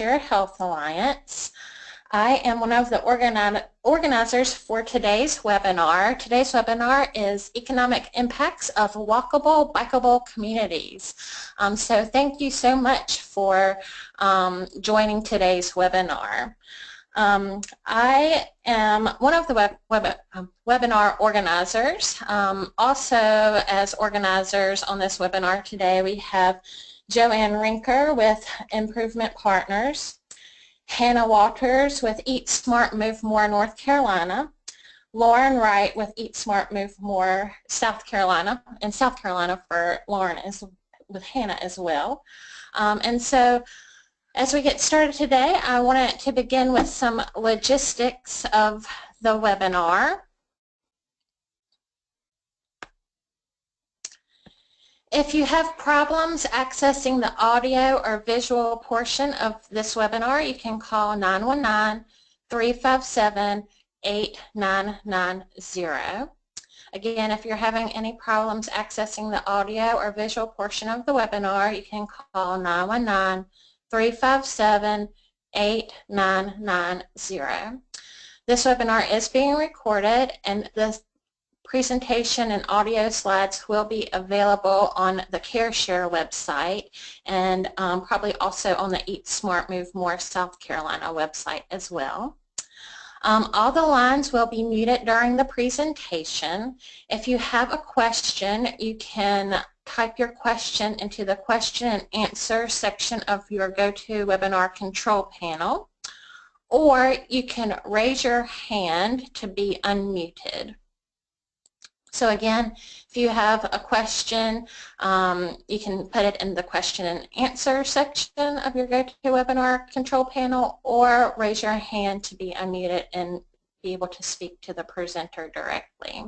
CareShare Health Alliance. I am one of the organizers for today's webinar. Today's webinar is Economic Impacts of Walkable, Bikeable Communities. So thank you so much for joining today's webinar. I am one of the webinar organizers. Also, as organizers on this webinar today, we have Joanne Rinker with Improvement Partners, Hannah Walters with Eat Smart Move More North Carolina, Lauren Wright with Eat Smart Move More South Carolina, and South Carolina for Lauren is with Hannah as well. And so as we get started today, I wanted to begin with some logistics of the webinar. If you have problems accessing the audio or visual portion of this webinar, you can call 919-357-8990. Again, if you're having any problems accessing the audio or visual portion of the webinar, you can call 919-357-8990. This webinar is being recorded, and the presentation and audio slides will be available on the CareShare website and probably also on the Eat Smart Move More South Carolina website as well. All the lines will be muted during the presentation. If you have a question, you can type your question into the question and answer section of your GoToWebinar control panel, or you can raise your hand to be unmuted. So again, if you have a question, you can put it in the question and answer section of your GoToWebinar control panel, or raise your hand to be unmuted and be able to speak to the presenter directly.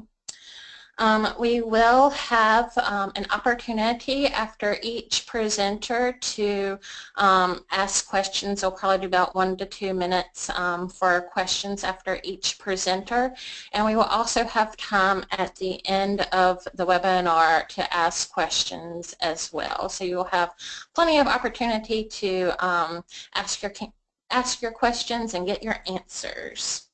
We will have an opportunity after each presenter to ask questions. It'll probably be about 1 to 2 minutes for questions after each presenter. And we will also have time at the end of the webinar to ask questions as well. So you will have plenty of opportunity to ask your questions and get your answers.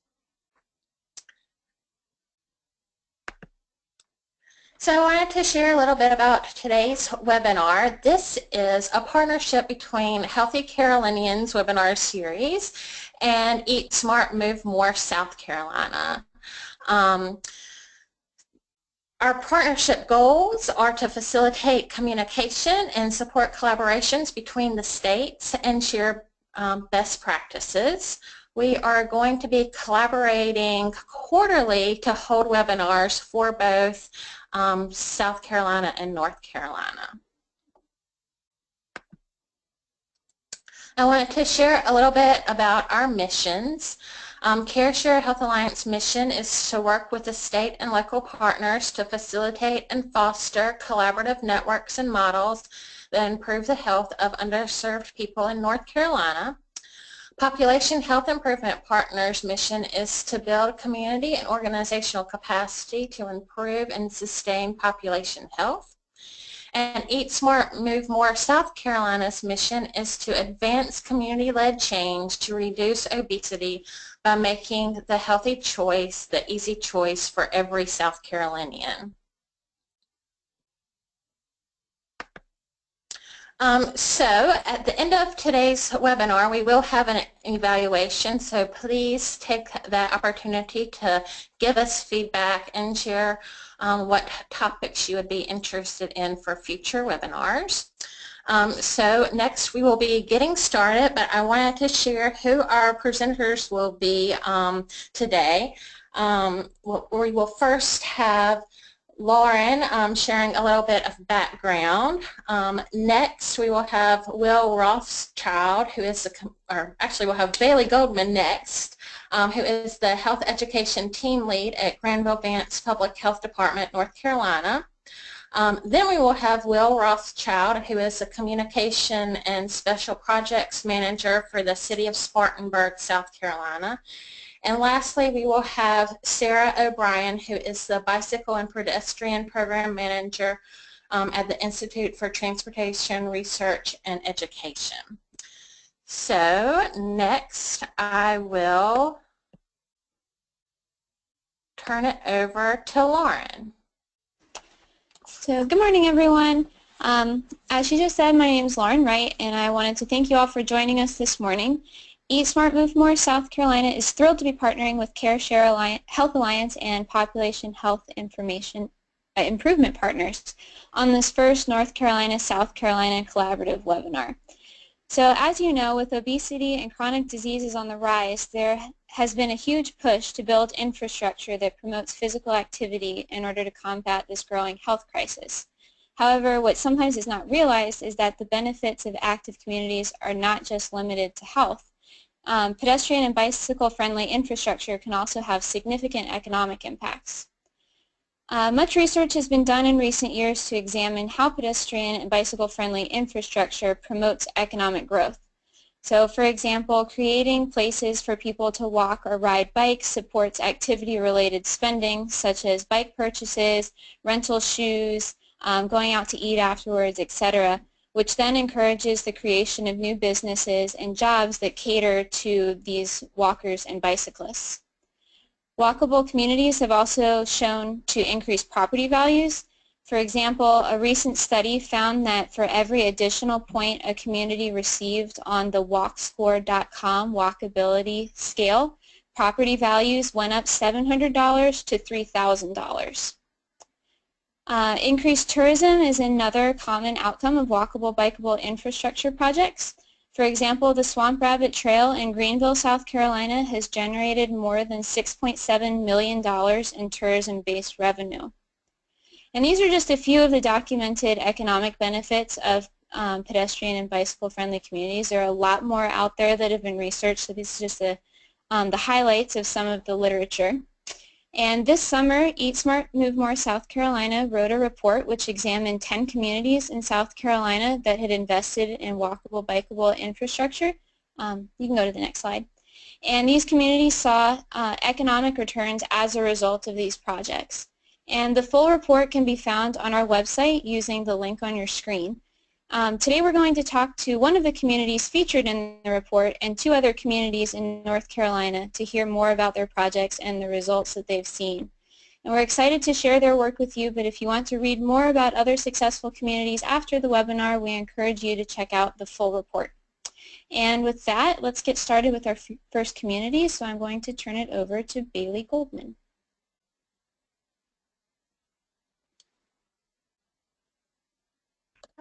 So I wanted to share a little bit about today's webinar. This is a partnership between Healthy Carolinians webinar series and Eat Smart Move More South Carolina. Our partnership goals are to facilitate communication and support collaborations between the states and share best practices. We are going to be collaborating quarterly to hold webinars for both South Carolina and North Carolina. I wanted to share a little bit about our missions. CareShare Health Alliance mission is to work with the state and local partners to facilitate and foster collaborative networks and models that improve the health of underserved people in North Carolina. Population Health Improvement Partners' mission is to build community and organizational capacity to improve and sustain population health. And Eat Smart Move More South Carolina's mission is to advance community-led change to reduce obesity by making the healthy choice the easy choice for every South Carolinian. So at the end of today's webinar, we will have an evaluation, so please take that opportunity to give us feedback and share what topics you would be interested in for future webinars. So next we will be getting started, but I wanted to share who our presenters will be today. We will first have Lauren sharing a little bit of background. Next, we will have Will Rothschild, who is we'll have Bailey Goldman next, who is the Health Education Team Lead at Granville-Vance Public Health Department, North Carolina. Then we will have Will Rothschild, who is the Communication and Special Projects Manager for the City of Spartanburg, South Carolina. And lastly, we will have Sarah O'Brien, who is the Bicycle and Pedestrian Program Manager at the Institute for Transportation Research and Education. So next I will turn it over to Lauren. So good morning, everyone. As she just said, my name is Lauren Wright, and I wanted to thank you all for joining us this morning. Eat Smart Move More South Carolina is thrilled to be partnering with CareShare Health Alliance and Population Health Information Improvement Partners on this first North Carolina-South Carolina collaborative webinar. So as you know, with obesity and chronic diseases on the rise, there has been a huge push to build infrastructure that promotes physical activity in order to combat this growing health crisis. However, what sometimes is not realized is that the benefits of active communities are not just limited to health. Pedestrian and bicycle-friendly infrastructure can also have significant economic impacts. Much research has been done in recent years to examine how pedestrian and bicycle-friendly infrastructure promotes economic growth. So, for example, creating places for people to walk or ride bikes supports activity-related spending, such as bike purchases, rental shoes, going out to eat afterwards, etc., which then encourages the creation of new businesses and jobs that cater to these walkers and bicyclists. Walkable communities have also shown to increase property values. For example, a recent study found that for every additional point a community received on the walkscore.com walkability scale, property values went up $700 to $3,000. Increased tourism is another common outcome of walkable, bikeable infrastructure projects. For example, the Swamp Rabbit Trail in Greenville, South Carolina has generated more than $6.7 million in tourism-based revenue. And these are just a few of the documented economic benefits of pedestrian and bicycle-friendly communities. There are a lot more out there that have been researched, so this is just the highlights of some of the literature. And this summer, Eat Smart Move More South Carolina wrote a report which examined 10 communities in South Carolina that had invested in walkable, bikeable infrastructure. You can go to the next slide. And these communities saw economic returns as a result of these projects. And the full report can be found on our website using the link on your screen. Today we're going to talk to one of the communities featured in the report and 2 other communities in North Carolina to hear more about their projects and the results that they've seen. And we're excited to share their work with you, but if you want to read more about other successful communities after the webinar, we encourage you to check out the full report. And with that, let's get started with our first community, so I'm going to turn it over to Bailey Goldman.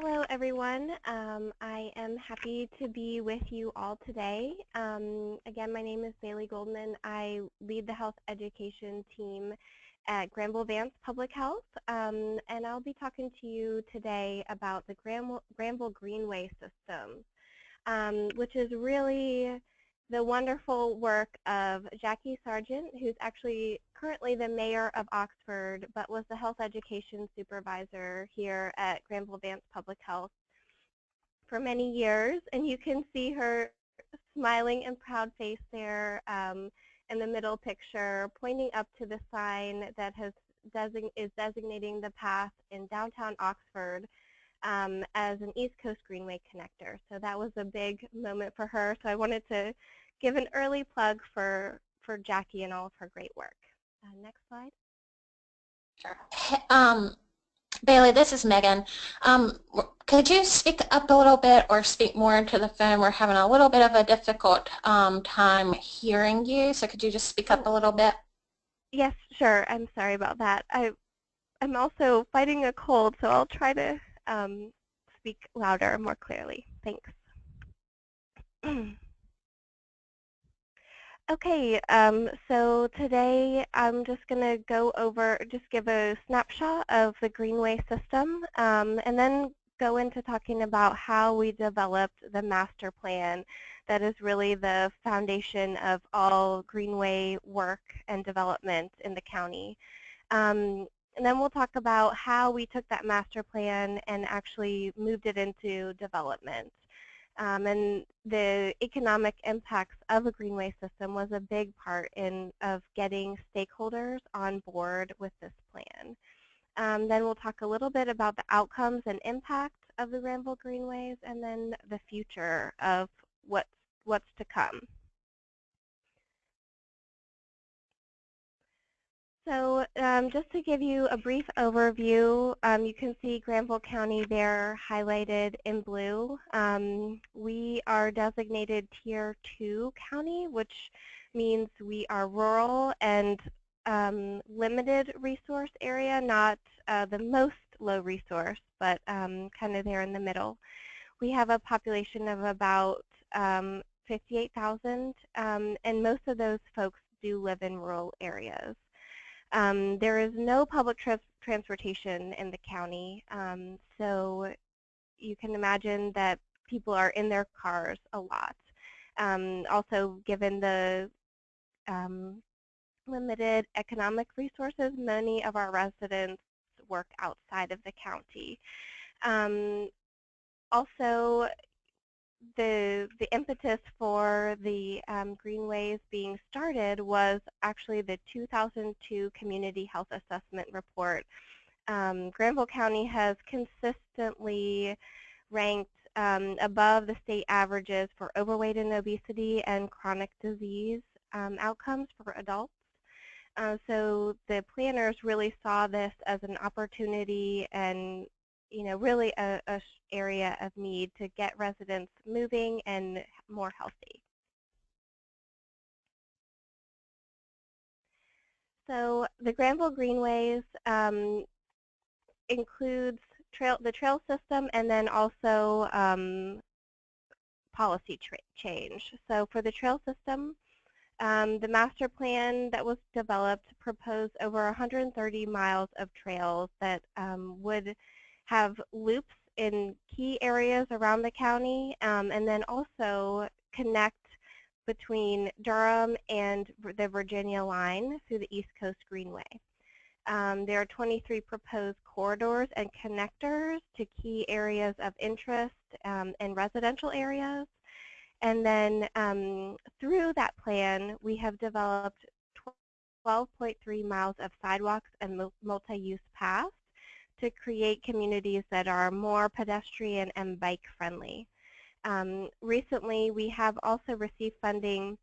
Hello, everyone. I am happy to be with you all today. Again, my name is Bailey Goldman. I lead the health education team at Granville Vance Public Health, and I'll be talking to you today about the Granville Greenway system, which is really the wonderful work of Jackie Sargent, who's actually currently the mayor of Oxford, but was the health education supervisor here at Granville Vance Public Health for many years. And you can see her smiling and proud face there in the middle picture, pointing up to the sign that is designating the path in downtown Oxford as an East Coast Greenway connector. So that was a big moment for her. So I wanted to give an early plug for Jackie and all of her great work. Next slide. Sure. Bailey, this is Megan. Could you speak up a little bit or speak more into the phone? We're having a little bit of a difficult time hearing you, so could you just speak up a little bit? Yes, sure. I'm sorry about that. I'm also fighting a cold, so I'll try to speak louder and more clearly. Thanks. Okay, so today I'm just going to go over, just give a snapshot of the Greenway system, and then go into talking about how we developed the master plan that is really the foundation of all Greenway work and development in the county. And then we'll talk about how we took that master plan and actually moved it into development. And the economic impacts of a greenway system was a big part of getting stakeholders on board with this plan. Then we'll talk a little bit about the outcomes and impact of the Granville Greenways, and then the future of what's what's to come. So just to give you a brief overview, you can see Granville County there highlighted in blue. We are designated Tier 2 county, which means we are rural and limited resource area, not the most low resource, but kind of there in the middle. We have a population of about 58,000, and most of those folks do live in rural areas. There is no public transportation in the county, so you can imagine that people are in their cars a lot. Also, given the limited economic resources, many of our residents work outside of the county. Also, the impetus for the greenways being started was actually the 2002 Community Health Assessment Report. Granville County has consistently ranked above the state averages for overweight and obesity and chronic disease outcomes for adults. So the planners really saw this as an opportunity and really a area of need to get residents moving and more healthy. So the Granville Greenways includes the trail system and then also policy change. So for the trail system, the master plan that was developed proposed over 130 miles of trails that would have loops in key areas around the county, and then also connect between Durham and the Virginia line through the East Coast Greenway. There are 23 proposed corridors and connectors to key areas of interest and residential areas. And then through that plan, we have developed 12.3 miles of sidewalks and multi-use paths to create communities that are more pedestrian and bike friendly. Recently, we have also received funding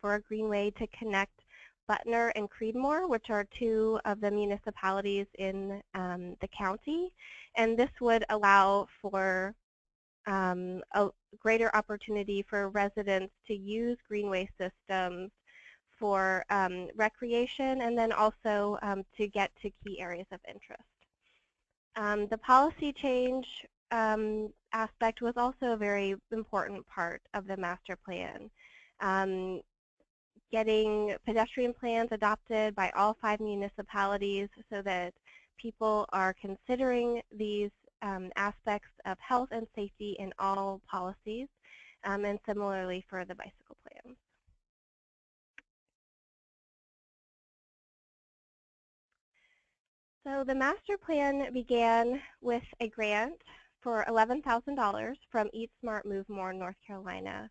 for a greenway to connect Butner and Creedmoor, which are two of the municipalities in the county. And this would allow for a greater opportunity for residents to use greenway systems for recreation and then also to get to key areas of interest. The policy change aspect was also a very important part of the master plan. Getting pedestrian plans adopted by all 5 municipalities so that people are considering these aspects of health and safety in all policies, and similarly for the bicycle plans. So the master plan began with a grant for $11,000 from Eat Smart Move More, North Carolina.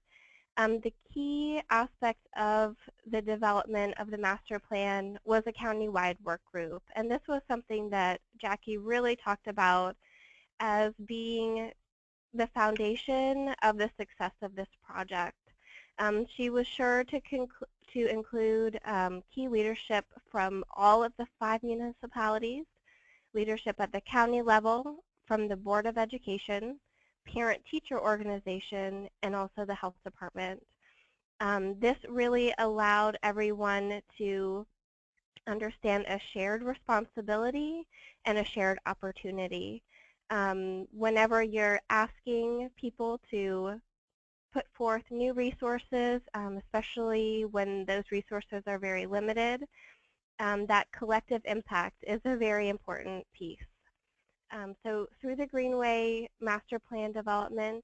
The key aspect of the development of the master plan was a county-wide work group, and this was something that Jackie really talked about as being the foundation of the success of this project. She was sure to include key leadership from all of the 5 municipalities, leadership at the county level, from the Board of Education, parent-teacher organization, and also the health department. This really allowed everyone to understand a shared responsibility and a shared opportunity. Whenever you're asking people to put forth new resources, especially when those resources are very limited, that collective impact is a very important piece. So through the Greenway Master Plan development,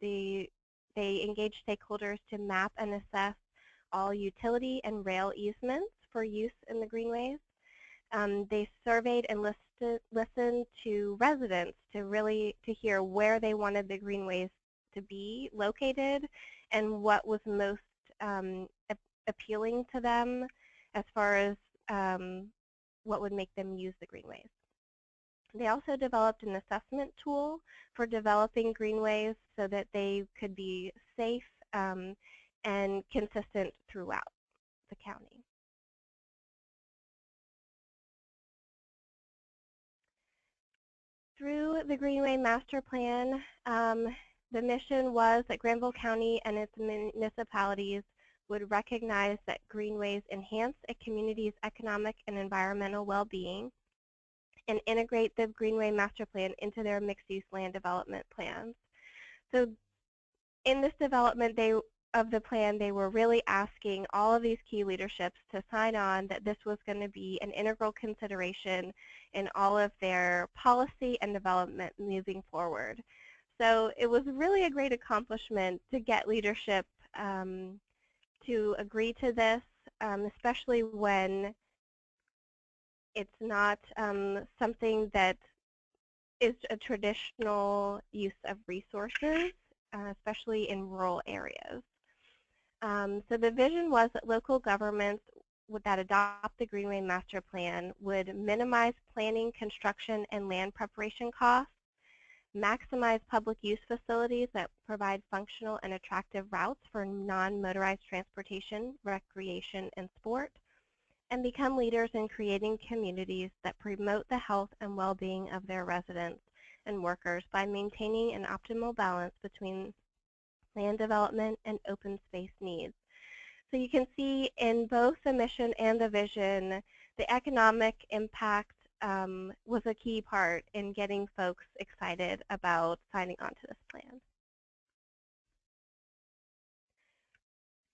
they engage stakeholders to map and assess all utility and rail easements for use in the greenways. They surveyed and listened to residents to hear where they wanted the greenways to be located and what was most appealing to them as far as what would make them use the greenways. They also developed an assessment tool for developing greenways so that they could be safe and consistent throughout the county. Through the Greenway Master Plan, the mission was that Granville County and its municipalities would recognize that greenways enhance a community's economic and environmental well-being and integrate the Greenway Master Plan into their mixed-use land development plans. So in this development of the plan, they were really asking all of these key leaderships to sign on that this was going to be an integral consideration in all of their policy and development moving forward. So it was really a great accomplishment to get leadership to agree to this, especially when it's not something that is a traditional use of resources, especially in rural areas. So the vision was that local governments that adopt the Greenway Master Plan would minimize planning, construction, and land preparation costs, maximize public use facilities that provide functional and attractive routes for non-motorized transportation, recreation, and sport, and become leaders in creating communities that promote the health and well-being of their residents and workers by maintaining an optimal balance between land development and open space needs. So you can see in both the mission and the vision, the economic impact was a key part in getting folks excited about signing on to this plan.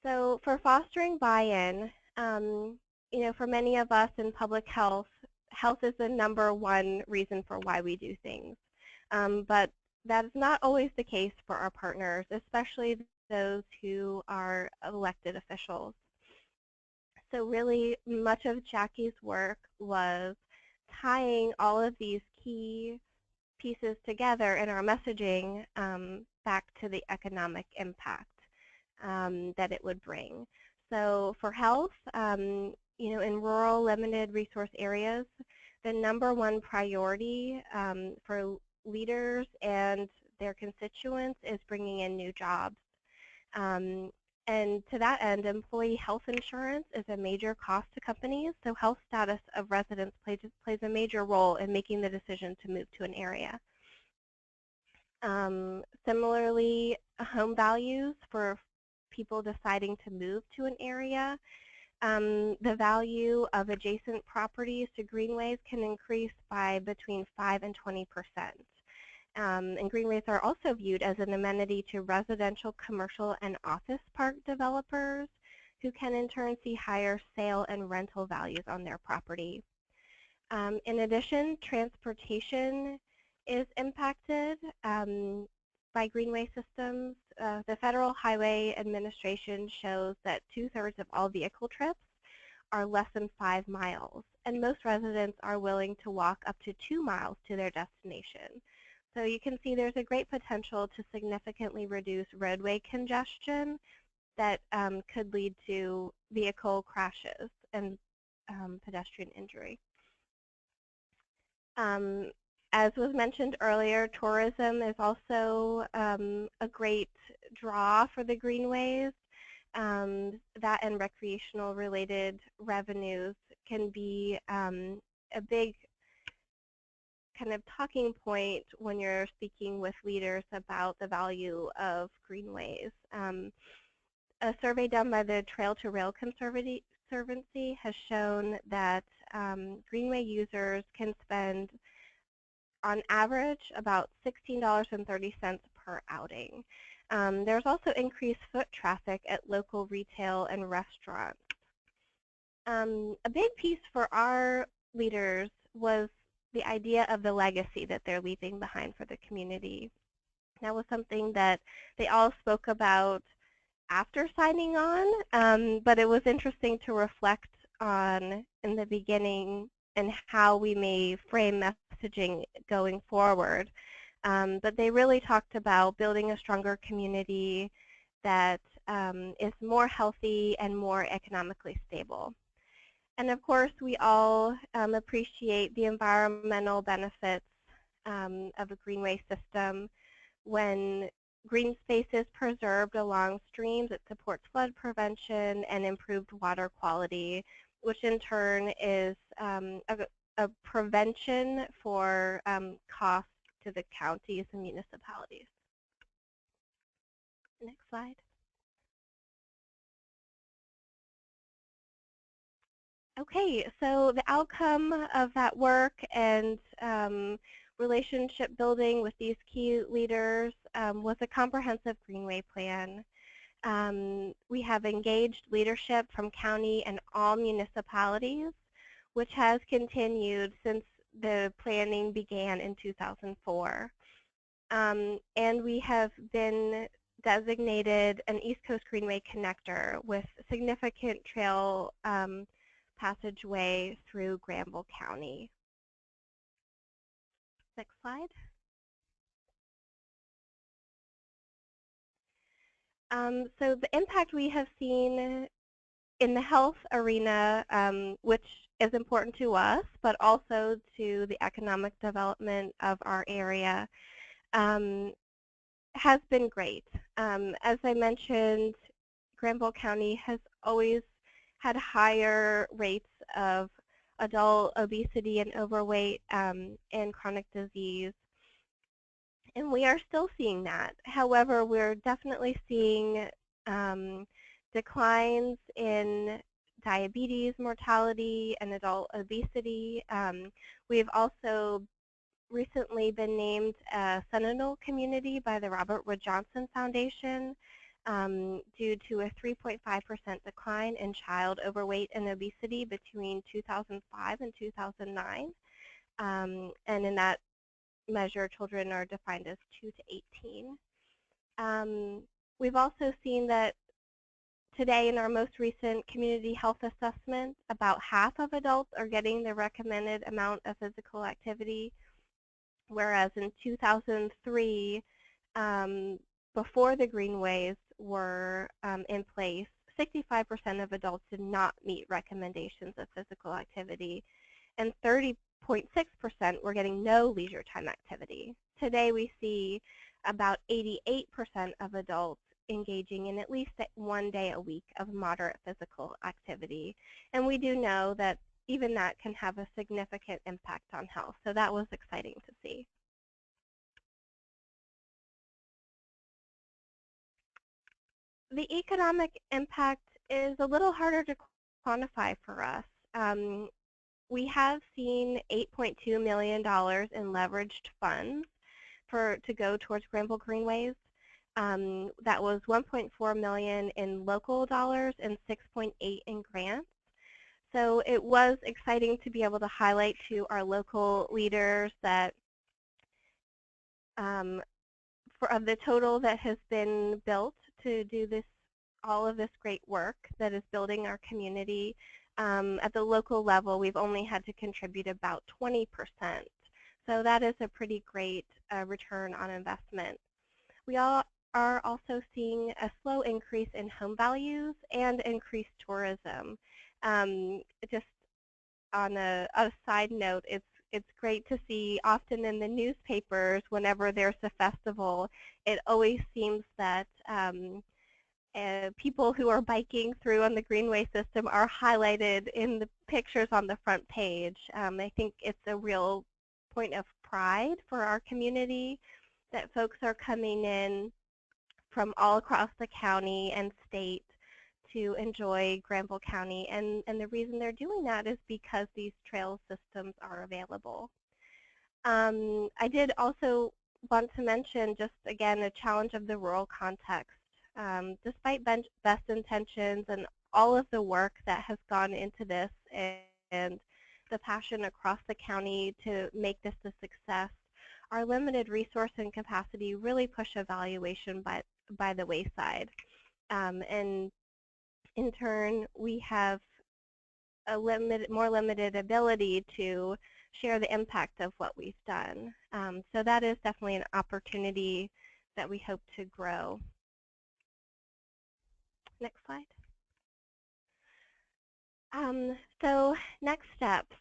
So for fostering buy-in, for many of us in public health, health is the #1 reason for why we do things. But that is not always the case for our partners, especially those who are elected officials. So really much of Jackie's work was tying all of these key pieces together in our messaging back to the economic impact that it would bring. So for health, in rural limited resource areas, the #1 priority for leaders and their constituents is bringing in new jobs. And to that end, employee health insurance is a major cost to companies, so health status of residents plays a major role in making the decision to move to an area. Similarly, home values for people deciding to move to an area. The value of adjacent properties to greenways can increase by between 5 and 20%. And greenways are also viewed as an amenity to residential, commercial, and office park developers who can in turn see higher sale and rental values on their property. In addition, transportation is impacted by greenway systems. The Federal Highway Administration shows that 2/3 of all vehicle trips are less than 5 miles, and most residents are willing to walk up to 2 miles to their destination. So you can see there's a great potential to significantly reduce roadway congestion that could lead to vehicle crashes and pedestrian injury. As was mentioned earlier, tourism is also a great draw for the greenways. That and recreational related revenues can be a big kind of talking point when you're speaking with leaders about the value of greenways. A survey done by the Trail to Rail Conservancy has shown that greenway users can spend on average about $16.30 per outing. There's also increased foot traffic at local retail and restaurants. A big piece for our leaders was the idea of the legacy that they're leaving behind for the community. That was something that they all spoke about after signing on, but it was interesting to reflect on in the beginning and how we may frame messaging going forward. But they really talked about building a stronger community that is more healthy and more economically stable. And of course, we all appreciate the environmental benefits of a greenway system. When green space is preserved along streams, it supports flood prevention and improved water quality, which in turn is a prevention for costs to the counties and municipalities. Next slide. Okay, so the outcome of that work and relationship building with these key leaders was a comprehensive Greenway plan. We have engaged leadership from county and all municipalities, which has continued since the planning began in 2004. And we have been designated an East Coast Greenway connector with significant trail passageway through Granville County. Next slide. So the impact we have seen in the health arena, which is important to us, but also to the economic development of our area, has been great. As I mentioned, Granville County has always had higher rates of adult obesity and overweight and chronic disease. And we are still seeing that. However, we're definitely seeing declines in diabetes mortality and adult obesity. We've also recently been named a Sentinel community by the Robert Wood Johnson Foundation due to a 3.5% decline in child overweight and obesity between 2005 and 2009. And in that measure, children are defined as 2 to 18. We've also seen that today in our most recent community health assessment, about half of adults are getting the recommended amount of physical activity, whereas in 2003, before the greenways were in place, 65% of adults did not meet recommendations of physical activity, and 30.6% were getting no leisure time activity. Today we see about 88% of adults engaging in at least 1 day a week of moderate physical activity. And we do know that even that can have a significant impact on health. So that was exciting to see. The economic impact is a little harder to quantify for us. We have seen $8.2 million in leveraged funds to go towards Granville Greenways. That was $1.4 million in local dollars and $6.8 in grants. So it was exciting to be able to highlight to our local leaders that of the total that has been built to do all of this great work that is building our community, at the local level, we've only had to contribute about 20%. So that is a pretty great return on investment. We all are also seeing a slow increase in home values and increased tourism. Just on a side note, it's great to see often in the newspapers whenever there's a festival, it always seems that people who are biking through on the Greenway system are highlighted in the pictures on the front page. I think it's a real point of pride for our community that folks are coming in from all across the county and state to enjoy Granville County, and the reason they're doing that is because these trail systems are available. I did also want to mention just again a challenge of the rural context. Despite best intentions and all of the work that has gone into this and the passion across the county to make this a success, our limited resource and capacity really push evaluation by the wayside. And in turn, we have a more limited ability to share the impact of what we've done. So that is definitely an opportunity that we hope to grow. Next slide. So next steps.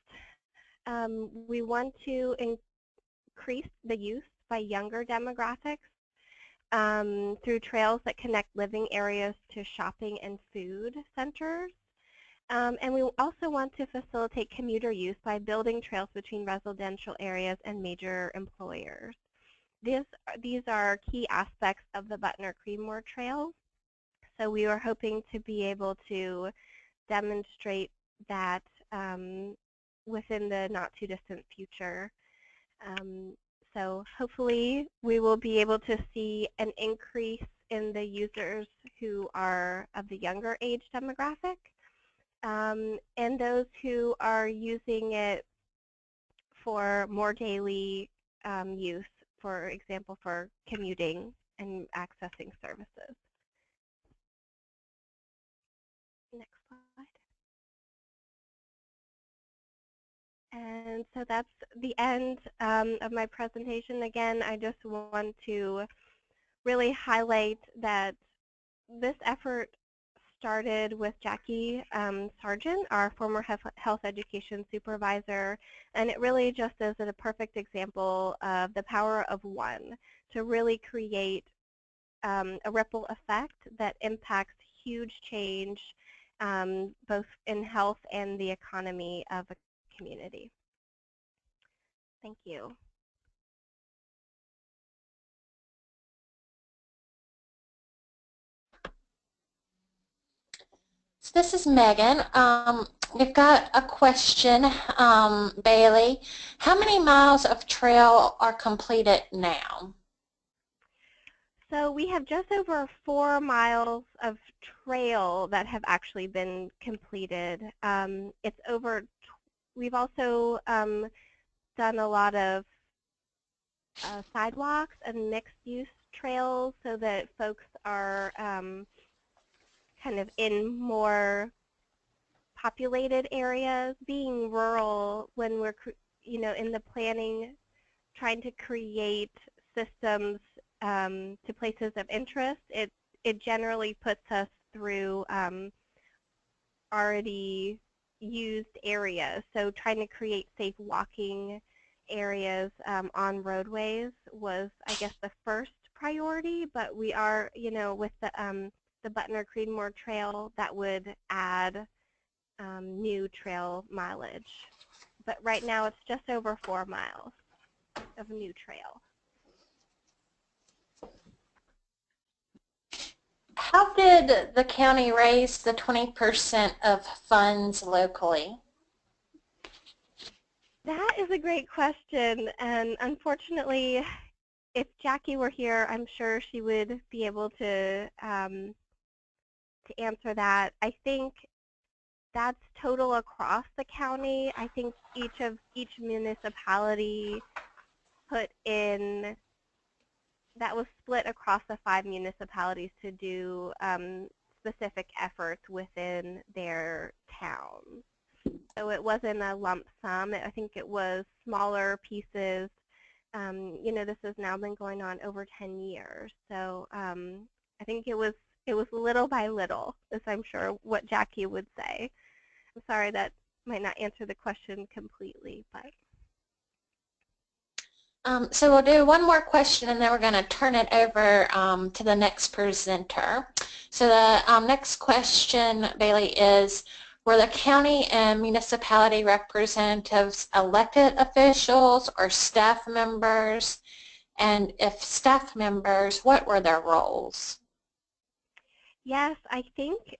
We want to increase the use by younger demographics through trails that connect living areas to shopping and food centers. And we also want to facilitate commuter use by building trails between residential areas and major employers. These are key aspects of the Butner-Creedmoor Trail. So we were hoping to be able to demonstrate that within the not too distant future. So hopefully we will be able to see an increase in the users who are of the younger age demographic, and those who are using it for more daily use, for example, for commuting and accessing services. Next slide. And so that's the end of my presentation. Again, I just want to really highlight that this effort started with Jackie Sargent, our former health education supervisor, and it really just is a perfect example of the power of one to really create a ripple effect that impacts huge change both in health and the economy of a community. Thank you. So this is Megan. We've got a question, Bailey. How many miles of trail are completed now? So we have just over 4 miles of trail that have actually been completed. It's over. We've also done a lot of sidewalks and mixed-use trails so that folks are kind of in more populated areas. Being rural, when we're in the planning, trying to create systems to places of interest, it generally puts us through already used areas. So trying to create safe walking areas on roadways was, I guess, the first priority. But we are, with the Butner-Creedmoor Trail, that would add new trail mileage. But right now it's just over 4 miles of new trail. How did the county raise the 20% of funds locally? That is a great question, and unfortunately, if Jackie were here, I'm sure she would be able to answer that. I think that's total across the county. I think each municipality put in, that was split across the 5 municipalities to do specific efforts within their towns. So it wasn't a lump sum. I think it was smaller pieces. This has now been going on over 10 years. So I think it was little by little, as I'm sure what Jackie would say. I'm sorry that might not answer the question completely, but. So we'll do one more question and then we're going to turn it over to the next presenter. So the next question, Bailey, is, were the county and municipality representatives elected officials or staff members? And if staff members, what were their roles? Yes, I think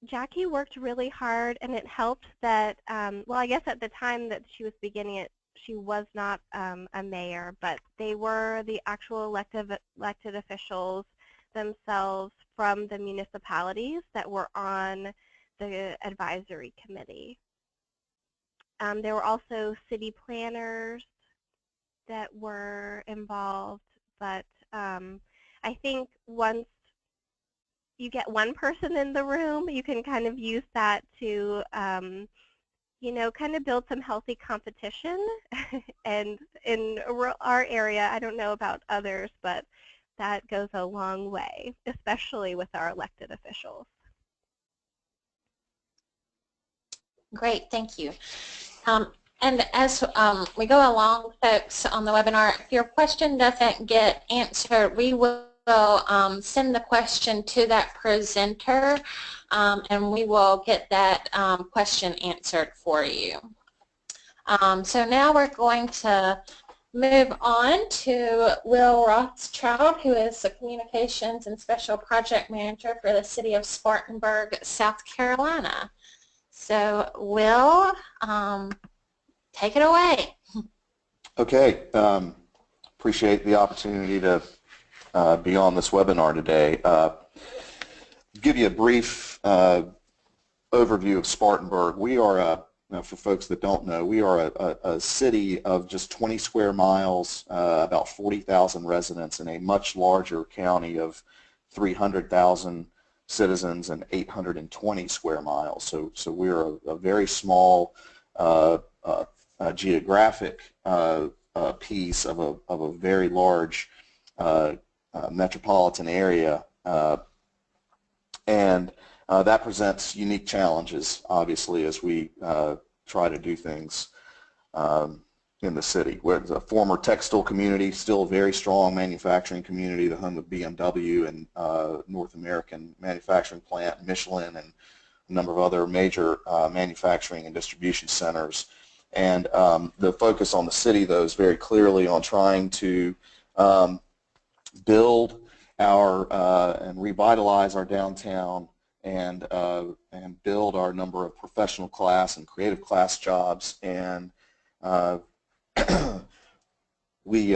Jackie worked really hard, and it helped that, well, I guess at the time that she was beginning it, she was not a mayor, but they were the actual elected officials themselves from the municipalities that were on the advisory committee. There were also city planners that were involved, but I think once you get one person in the room, you can kind of use that to kind of build some healthy competition. And in our area, I don't know about others, but that goes a long way, especially with our elected officials. Great, thank you. And as we go along, folks, on the webinar, if your question doesn't get answered, we will send the question to that presenter, and we will get that question answered for you. So now we're going to move on to Will Rothschild, who is the Communications and Special Project Manager for the City of Spartanburg, South Carolina. So Will, take it away. Okay. Appreciate the opportunity to be on this webinar today. Give you a brief overview of Spartanburg. We are, for folks that don't know, we are a city of just 20 square miles, about 40,000 residents in a much larger county of 300,000 citizens and 820 square miles. So we're a very small geographic piece of a very large metropolitan area, and that presents unique challenges, obviously, as we try to do things in the city. We're a former textile community, still a very strong manufacturing community, the home of BMW and North American manufacturing plant, Michelin, and a number of other major manufacturing and distribution centers. And the focus on the city, though, is very clearly on trying to build our and revitalize our downtown and build our number of professional class and creative class jobs. And we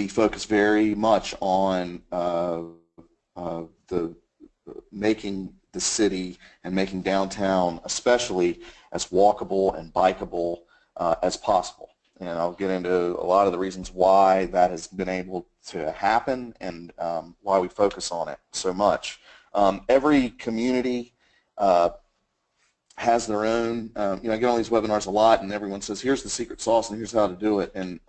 focus very much on making the city and making downtown especially as walkable and bikeable as possible. And I'll get into a lot of the reasons why that has been able to happen and why we focus on it so much. Every community has their own, I get on these webinars a lot and everyone says, here's the secret sauce and here's how to do it. And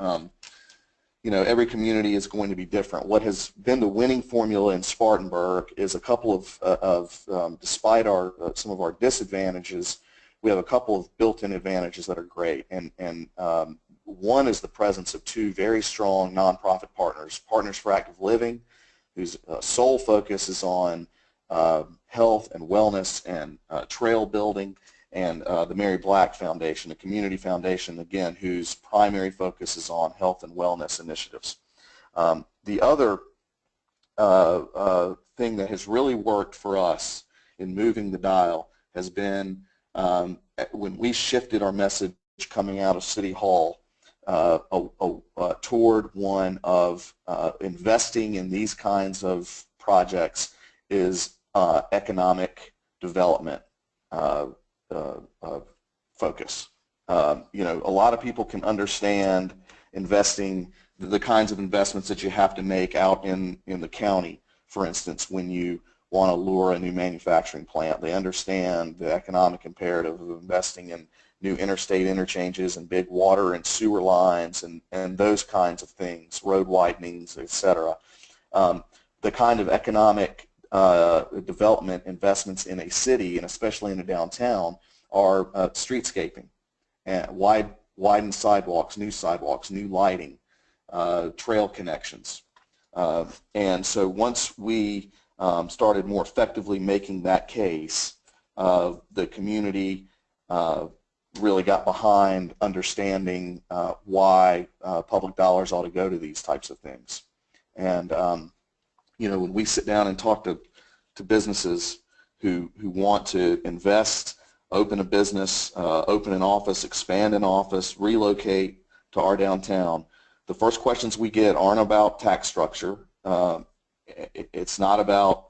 every community is going to be different. What has been the winning formula in Spartanburg is a couple of despite some of our disadvantages, we have a couple of built-in advantages that are great. And one is the presence of two very strong nonprofit partners, Partners for Active Living, whose sole focus is on health and wellness and trail building, and the Mary Black Foundation, a community foundation, again, whose primary focus is on health and wellness initiatives. The other thing that has really worked for us in moving the dial has been when we shifted our message coming out of City Hall toward one of investing in these kinds of projects is economic development focus. A lot of people can understand investing, the kinds of investments that you have to make out in the county, for instance, when you want to lure a new manufacturing plant. They understand the economic imperative of investing in new interstate interchanges and big water and sewer lines and those kinds of things, road widenings, etc. The kind of economic development investments in a city, and especially in a downtown, are streetscaping, and widened sidewalks, new lighting, trail connections. And so once we started more effectively making that case, the community really got behind understanding why public dollars ought to go to these types of things. And when we sit down and talk to businesses who want to invest, open a business, open an office, expand an office, relocate to our downtown, the first questions we get aren't about tax structure. It's not about,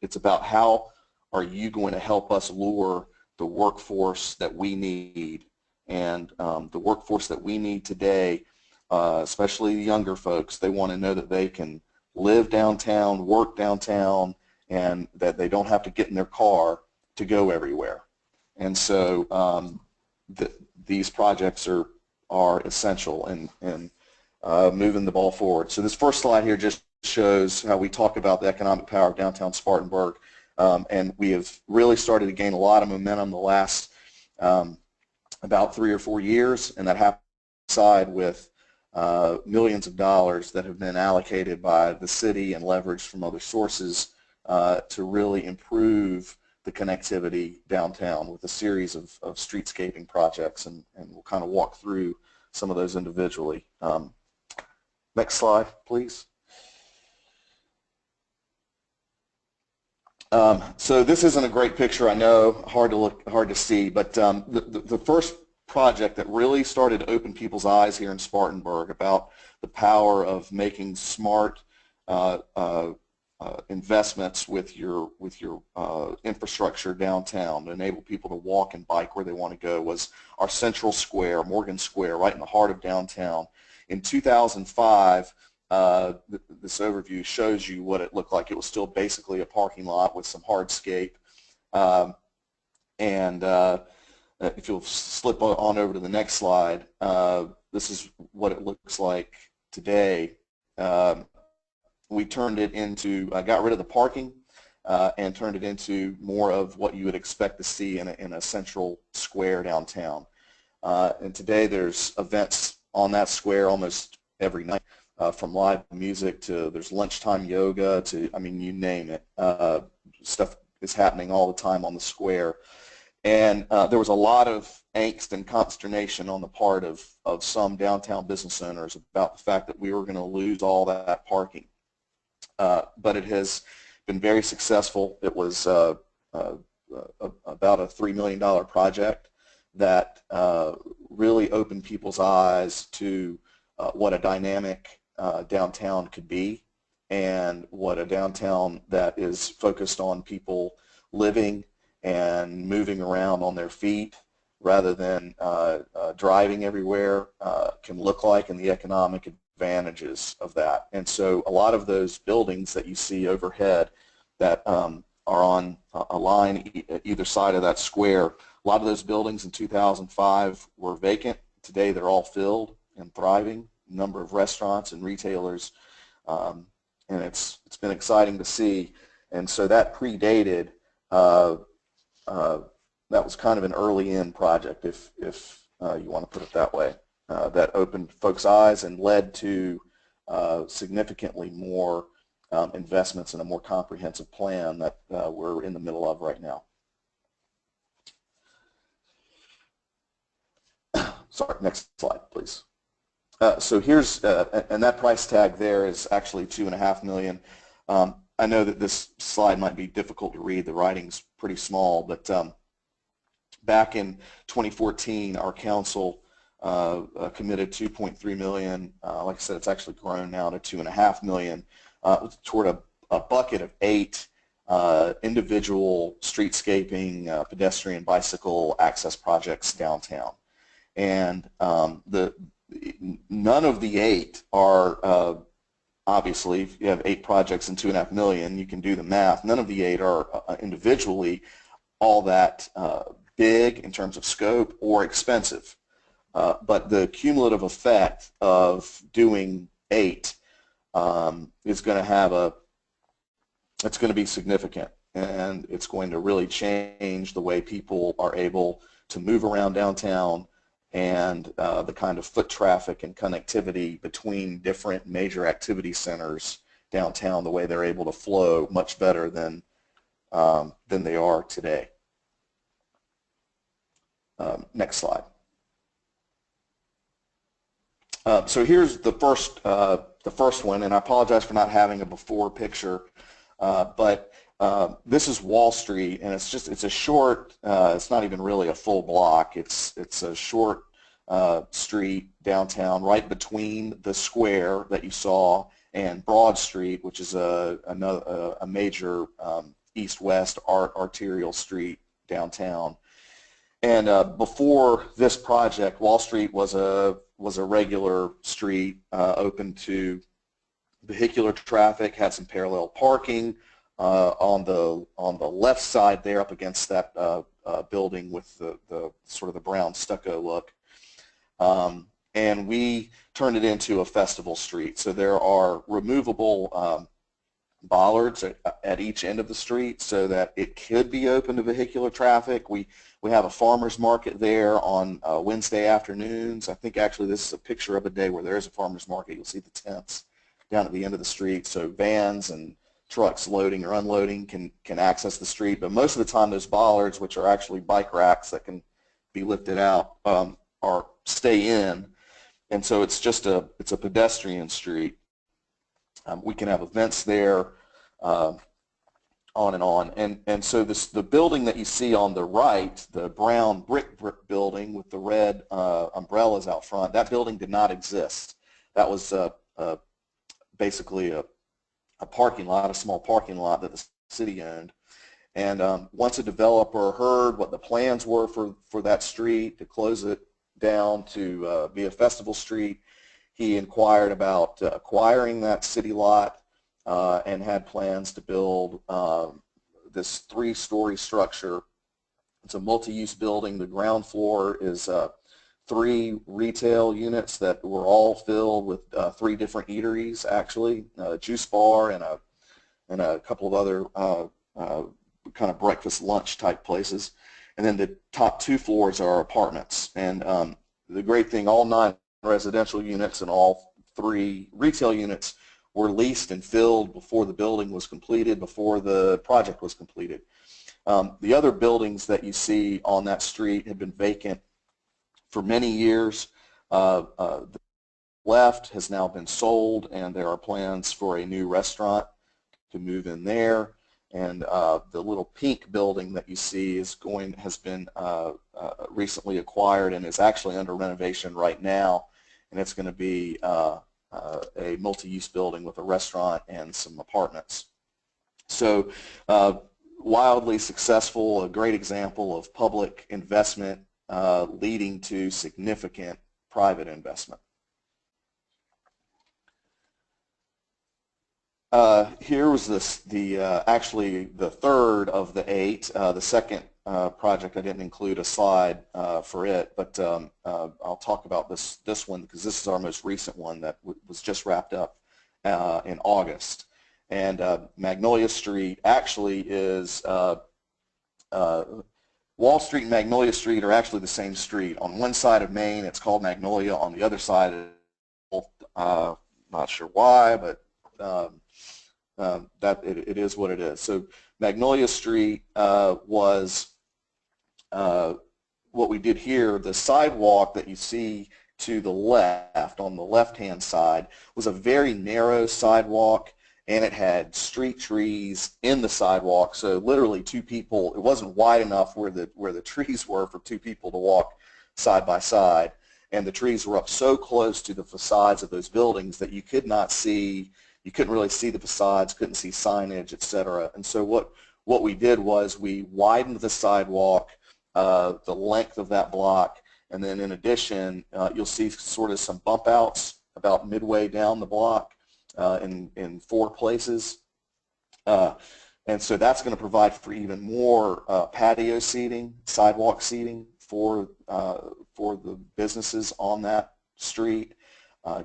it's about how are you going to help us lure the workforce that we need. And the workforce that we need today, especially the younger folks, they want to know that they can live downtown, work downtown, and that they don't have to get in their car to go everywhere. And so these projects are essential in moving the ball forward. So this first slide here just shows how we talk about the economic power of downtown Spartanburg, and we have really started to gain a lot of momentum the last about 3 or 4 years, and that happened side with millions of dollars that have been allocated by the city and leveraged from other sources to really improve the connectivity downtown with a series of streetscaping projects, and we'll kind of walk through some of those individually. Next slide, please. So this isn't a great picture, I know, hard to see, but the first project that really started to open people's eyes here in Spartanburg about the power of making smart investments with your infrastructure downtown to enable people to walk and bike where they want to go was our Central Square, Morgan Square, right in the heart of downtown. In 2005, this overview shows you what it looked like. It was still basically a parking lot with some hardscape. If you'll slip on over to the next slide, this is what it looks like today. We turned it into, got rid of the parking and turned it into more of what you would expect to see in a central square downtown. And today there's events on that square almost every night, from live music to there's lunchtime yoga to, I mean, you name it. Stuff is happening all the time on the square. And there was a lot of angst and consternation on the part of some downtown business owners about the fact that we were going to lose all that parking. But it has been very successful. It was about a $3 million project that really opened people's eyes to what a dynamic downtown could be, and what a downtown that is focused on people living and moving around on their feet rather than driving everywhere can look like, and the economic advantages of that. And so a lot of those buildings that you see overhead that are on a line either side of that square, a lot of those buildings in 2005 were vacant. Today they're all filled and thriving, number of restaurants and retailers, and it's been exciting to see. And so that predated, that was kind of an early-in project, if you want to put it that way, that opened folks' eyes and led to significantly more investments in a more comprehensive plan that we're in the middle of right now. Sorry, next slide, please. So here's, and that price tag there is actually $2.5 million. I know that this slide might be difficult to read. The writing's pretty small, but back in 2014, our council committed $2.3 million. Like I said, it's actually grown now to $2.5 million toward a bucket of 8 individual streetscaping, pedestrian, bicycle access projects downtown. And none of the 8 are obviously, if you have 8 projects and $2.5 million, you can do the math. None of the 8 are individually all that big in terms of scope or expensive. But the cumulative effect of doing 8 is going to have it's going to be significant, and it's going to really change the way people are able to move around downtown, and the kind of foot traffic and connectivity between different major activity centers downtown, the way they're able to flow much better than they are today. Next slide. So here's the first one, and I apologize for not having a before picture, but this is Wall Street, and it's a short, it's not even really a full block. It's a short street downtown, right between the square that you saw and Broad Street, which is a major east-west arterial street downtown. And before this project, Wall Street was a regular street open to vehicular traffic, had some parallel parking on the left side there up against that building with the sort of the brown stucco look. And we turned it into a festival street. So there are removable bollards at each end of the street so that it could be open to vehicular traffic. We have a farmer's market there on Wednesday afternoons. I think actually this is a picture of a day where there is a farmer's market. You'll see the tents down at the end of the street, so vans and trucks loading or unloading can access the street. But most of the time those bollards, which are actually bike racks that can be lifted out, stay in, and so it's a pedestrian street. We can have events there, on and on. And so the building that you see on the right, the brown brick building with the red umbrellas out front, that building did not exist. That was basically a parking lot, a small parking lot that the city owned. And once a developer heard what the plans were for that street, to close it down to be a festival street, he inquired about acquiring that city lot and had plans to build this 3-story structure. It's a multi-use building. The ground floor is 3 retail units that were all filled with 3 different eateries, actually, a juice bar and a couple of other kind of breakfast lunch type places. And then the top 2 floors are apartments. And the great thing, all 9 residential units and all 3 retail units were leased and filled before the building was completed, before the project was completed. The other buildings that you see on that street have been vacant for many years. The left has now been sold, and there are plans for a new restaurant to move in there. And the little pink building that you see has been recently acquired and is actually under renovation right now, and it's going to be a multi-use building with a restaurant and some apartments. So wildly successful, a great example of public investment leading to significant private investment. Here was actually the third of the 8. The second project, I didn't include a slide for it, but I'll talk about this one because this is our most recent one that was just wrapped up in August. And Magnolia Street actually is Wall Street and Magnolia Street are actually the same street. On one side of Main, it's called Magnolia. On the other side, not sure why, but it is what it is. So Magnolia Street was what we did here. The sidewalk that you see to the left, on the left-hand side, was a very narrow sidewalk, and it had street trees in the sidewalk. So literally 2 people. It wasn't wide enough where the trees were for 2 people to walk side by side, and the trees were up so close to the facades of those buildings that you could not see. You couldn't really see the facades, couldn't see signage, etc. And so what we did was we widened the sidewalk, the length of that block, and then in addition, you'll see sort of some bump outs about midway down the block in 4 places. And so that's going to provide for even more patio seating, sidewalk seating for the businesses on that street.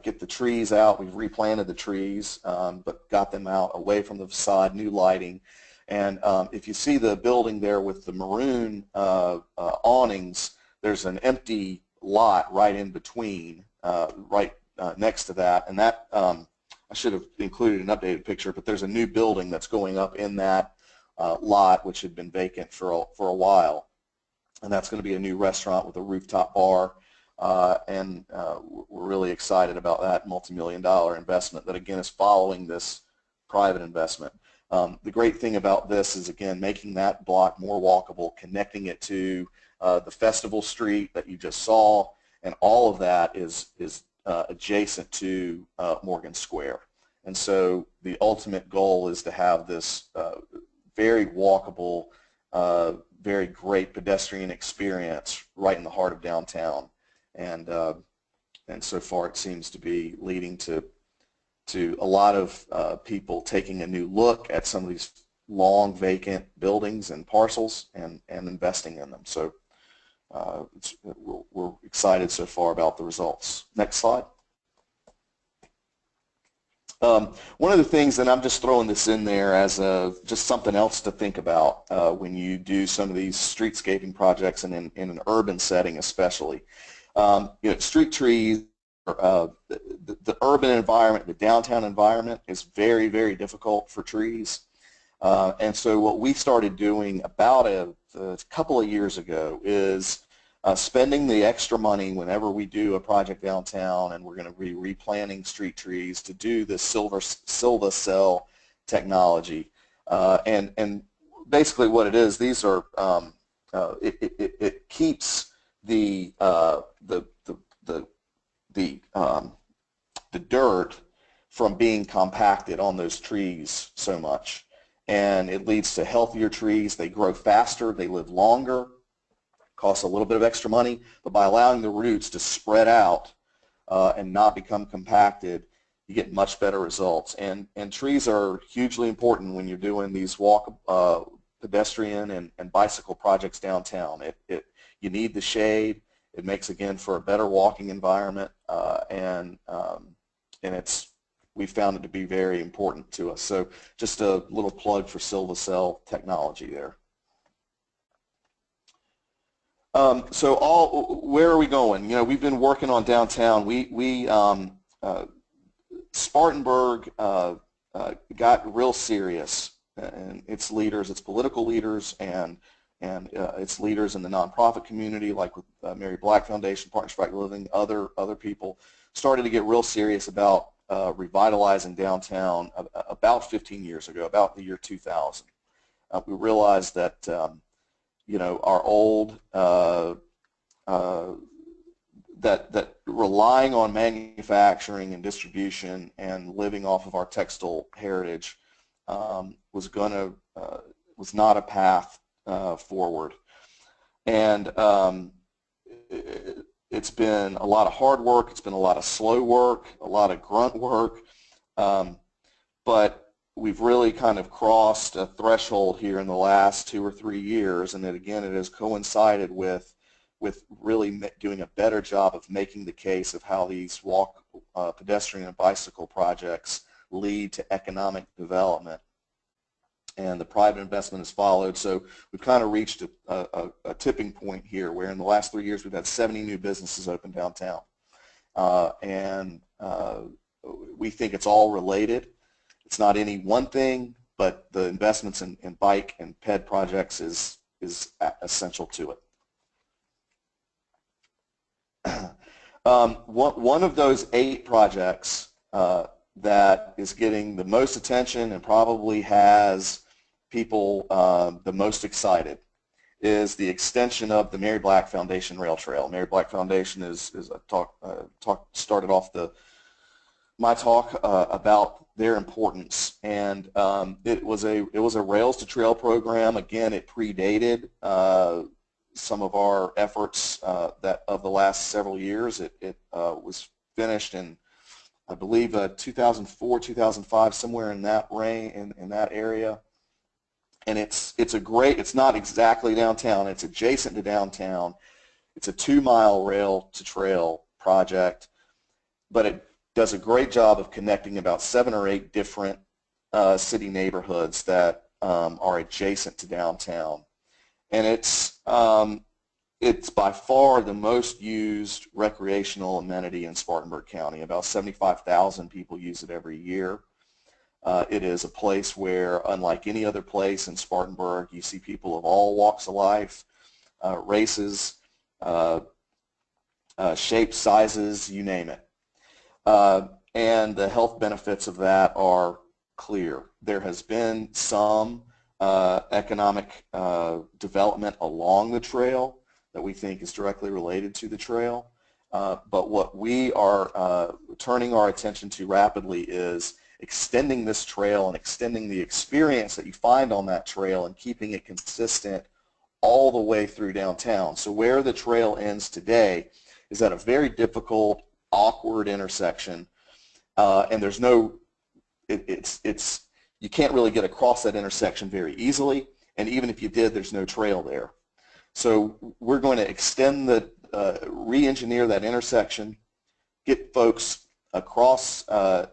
Get the trees out. We've replanted the trees, but got them out away from the facade, new lighting. And if you see the building there with the maroon awnings, there's an empty lot right in between, right next to that. And that, I should have included an updated picture, but there's a new building that's going up in that lot, which had been vacant for a while. And that's going to be a new restaurant with a rooftop bar. And we're really excited about that multi-million-dollar investment that, again, is following this private investment. The great thing about this is, again, making that block more walkable, connecting it to the festival street that you just saw, and all of that is adjacent to Morgan Square. And so the ultimate goal is to have this very walkable, very great pedestrian experience right in the heart of downtown. And so far it seems to be leading to a lot of people taking a new look at some of these long vacant buildings and parcels and investing in them. So we're excited so far about the results. Next slide. One of the things, and I'm just throwing this in there as just something else to think about when you do some of these streetscaping projects and in an urban setting especially. Street trees, the urban environment, the downtown environment is very, very difficult for trees. And so what we started doing about a couple of years ago is spending the extra money whenever we do a project downtown, and we're going to be replanting street trees to do the Silva cell technology. And basically what it is, these are it keeps the dirt from being compacted on those trees so much, and it leads to healthier trees. They grow faster, they live longer. Costs a little bit of extra money, but by allowing the roots to spread out and not become compacted, you get much better results. And trees are hugely important when you're doing these pedestrian and bicycle projects downtown. You need the shade. It makes, again, for a better walking environment, and we found it to be very important to us. So just a little plug for Silva cell technology there. Where are we going? We've been working on downtown. Spartanburg got real serious, and its leaders, its political leaders, and its leaders in the nonprofit community, like with Mary Black Foundation, Partners for Active Living, other people, started to get real serious about revitalizing downtown about 15 years ago, about the year 2000. We realized that our old that relying on manufacturing and distribution and living off of our textile heritage was not a path forward. And it's been a lot of hard work, it's been a lot of slow work, a lot of grunt work, but we've really kind of crossed a threshold here in the last 2 or 3 years, and that, again, it has coincided with really doing a better job of making the case of how these pedestrian and bicycle projects lead to economic development. And the private investment has followed, so we've kind of reached a tipping point here where in the last 3 years we've had 70 new businesses open downtown. We think it's all related. It's not any one thing, but the investments in bike and ped projects is essential to it. One of those 8 projects that is getting the most attention and probably has people the most excited is the extension of the Mary Black Foundation Rail Trail. Mary Black Foundation started off my talk about their importance, and it was a Rails to Trail program. Again, it predated some of our efforts that of the last several years. It was finished in, I believe, 2004, 2005, somewhere in that range, in that area. And it's not exactly downtown. It's adjacent to downtown. It's a 2-mile rail to trail project, but it does a great job of connecting about 7 or 8 different city neighborhoods that are adjacent to downtown. And it's by far the most used recreational amenity in Spartanburg County. About 75,000 people use it every year. It is a place where, unlike any other place in Spartanburg, you see people of all walks of life, races, shapes, sizes, you name it. And the health benefits of that are clear. There has been some economic development along the trail that we think is directly related to the trail. But what we are turning our attention to rapidly is extending this trail and extending the experience that you find on that trail and keeping it consistent all the way through downtown. So where the trail ends today is at a very difficult, awkward intersection, and there's no, you can't really get across that intersection very easily, and even if you did, there's no trail there. So we're going to extend re-engineer that intersection, get folks across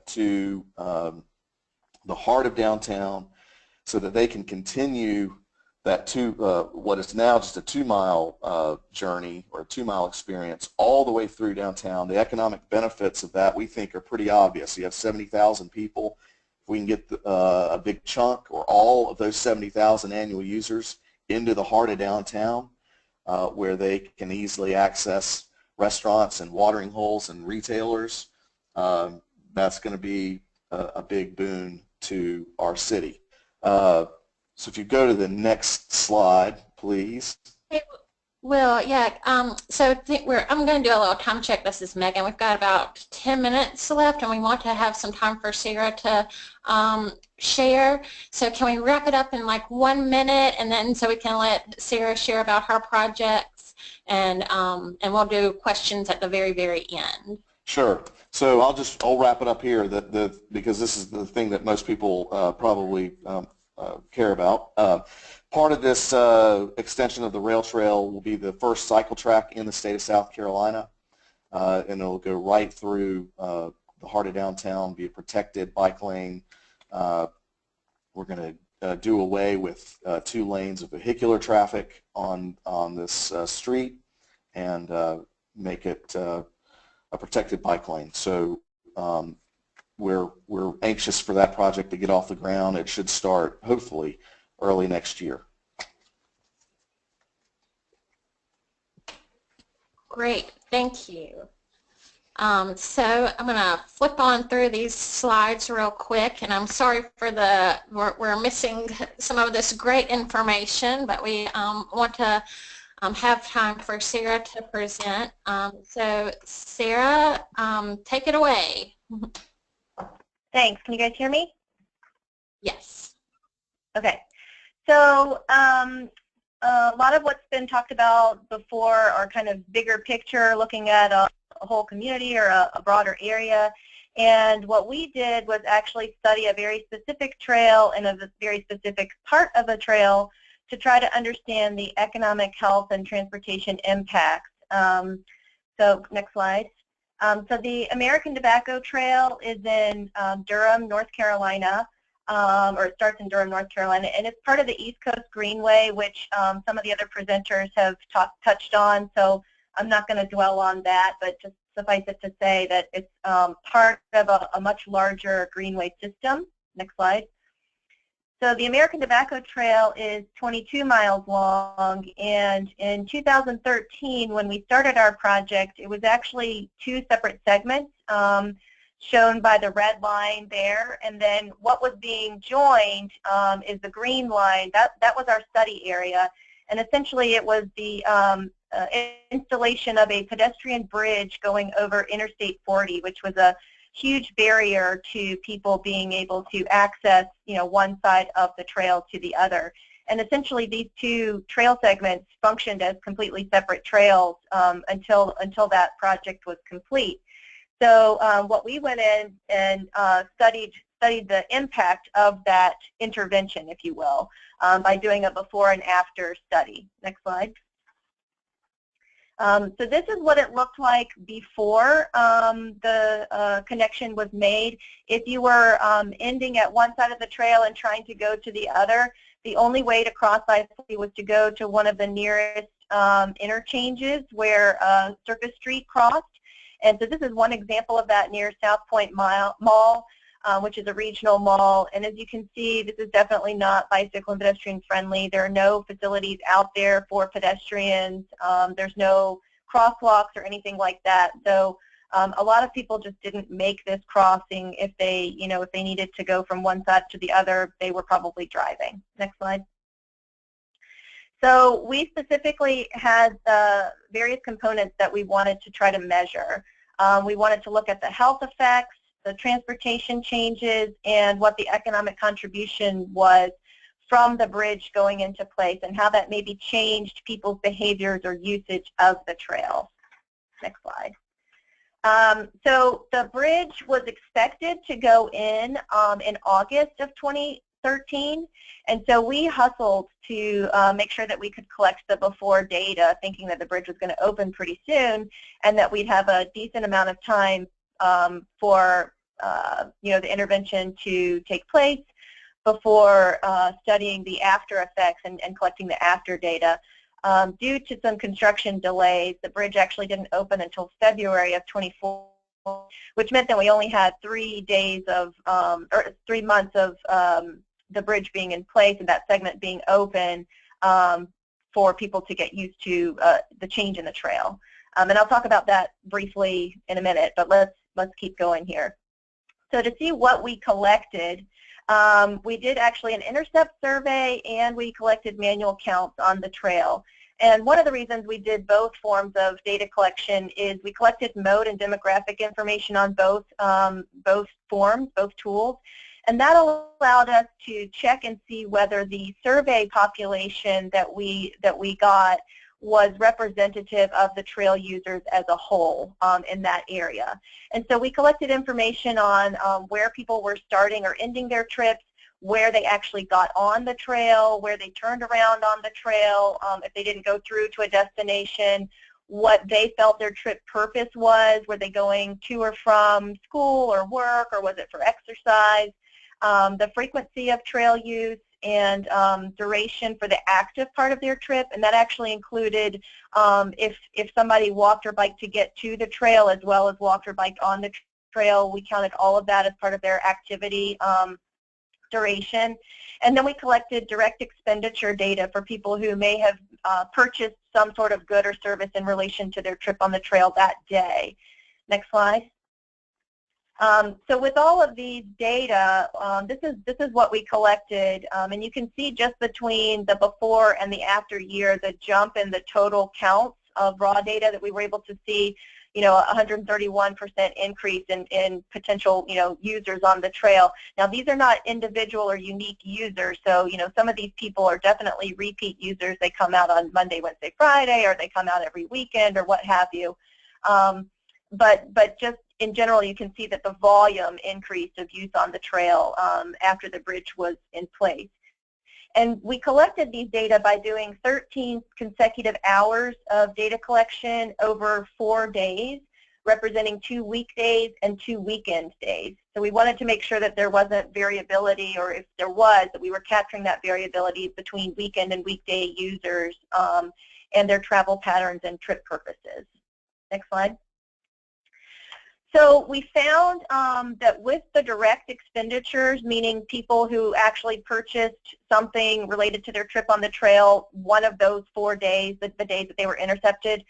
to the heart of downtown so that they can continue that what is now just a 2-mile journey or a 2-mile experience all the way through downtown. The economic benefits of that we think are pretty obvious. You have 70,000 people. If we can get a big chunk or all of those 70,000 annual users into the heart of downtown where they can easily access restaurants and watering holes and retailers, that's going to be a big boon to our city. So if you go to the next slide, please. Hey, Will, yeah, so I'm going to do a little time check. This is Megan. We've got about 10 minutes left, and we want to have some time for Sarah to share. So can we wrap it up in like 1 minute, and then so we can let Sarah share about her projects, and we'll do questions at the very, very end. Sure. So I'll wrap it up here because this is the thing that most people probably care about. Part of this extension of the rail trail will be the first cycle track in the state of South Carolina, and it'll go right through the heart of downtown, be a protected bike lane. We're going to do away with 2 lanes of vehicular traffic on this street and make it a protected bike lane. So we're anxious for that project to get off the ground. It should start hopefully early next year. Great, thank you. So I'm going to flip on through these slides real quick, and I'm sorry for we're missing some of this great information, but we want to have time for Sarah to present. So Sarah, take it away. Thanks. Can you guys hear me? Yes. Okay. So a lot of what's been talked about before are kind of bigger picture, looking at a whole community or a broader area. And what we did was actually study a very specific trail and a very specific part of a trail to try to understand the economic, health, and transportation impacts. So next slide. So the American Tobacco Trail is in Durham, North Carolina, or it starts in Durham, North Carolina, and it's part of the East Coast Greenway, which some of the other presenters have touched on, so I'm not going to dwell on that, but just suffice it to say that it's part of a much larger greenway system. Next slide. So the American Tobacco Trail is 22 miles long, and in 2013, when we started our project, it was actually 2 separate segments shown by the red line there, and then what was being joined is the green line. That was our study area, and essentially it was the installation of a pedestrian bridge going over Interstate 40, which was a huge barrier to people being able to access, one side of the trail to the other. And essentially these 2 trail segments functioned as completely separate trails until that project was complete. So what we went in and studied the impact of that intervention, if you will, by doing a before and after study. Next slide. So this is what it looked like before the connection was made. If you were ending at one side of the trail and trying to go to the other, the only way to cross I-40 was to go to one of the nearest interchanges where Circus Street crossed. And so this is one example of that near South Point Mall, which is a regional mall. And as you can see, this is definitely not bicycle and pedestrian friendly. There are no facilities out there for pedestrians. There's no crosswalks or anything like that. So a lot of people just didn't make this crossing. If they needed to go from one side to the other, they were probably driving. Next slide. So we specifically had various components that we wanted to try to measure. We wanted to look at the health effects, the transportation changes, and what the economic contribution was from the bridge going into place and how that maybe changed people's behaviors or usage of the trail. Next slide. So the bridge was expected to go in August of 2013, and so we hustled to make sure that we could collect the before data, thinking that the bridge was going to open pretty soon and that we'd have a decent amount of time for the intervention to take place before studying the after effects and collecting the after data. Due to some construction delays, the bridge actually didn't open until February of 24, which meant that we only had 3 days of, or 3 months of the bridge being in place and that segment being open for people to get used to the change in the trail. And I'll talk about that briefly in a minute, but let's keep going here. So to see what we collected, we did actually an intercept survey and we collected manual counts on the trail. And one of the reasons we did both forms of data collection is we collected mode and demographic information on both forms, both tools. And that allowed us to check and see whether the survey population that we got was representative of the trail users as a whole in that area. And so we collected information on where people were starting or ending their trips, where they actually got on the trail, where they turned around on the trail, if they didn't go through to a destination, what they felt their trip purpose was. Were they going to or from school or work, or was it for exercise? The frequency of trail use and duration for the active part of their trip, and that actually included if somebody walked or biked to get to the trail as well as walked or biked on the trail. We counted all of that as part of their activity duration. And then we collected direct expenditure data for people who may have purchased some sort of good or service in relation to their trip on the trail that day. Next slide. So with all of these data, this is what we collected, and you can see just between the before and the after year the jump in the total counts of raw data that we were able to see. 131% increase in potential users on the trail. Now these are not individual or unique users, so some of these people are definitely repeat users. They come out on Monday, Wednesday, Friday, or they come out every weekend or what have you. But just in general, you can see that the volume increase of use on the trail after the bridge was in place. And we collected these data by doing 13 consecutive hours of data collection over 4 days, representing 2 weekdays and 2 weekend days. So we wanted to make sure that there wasn't variability, or if there was, that we were capturing that variability between weekend and weekday users and their travel patterns and trip purposes. Next slide. So we found that with the direct expenditures, meaning people who actually purchased something related to their trip on the trail, one of those 4 days, the days that they were intercepted,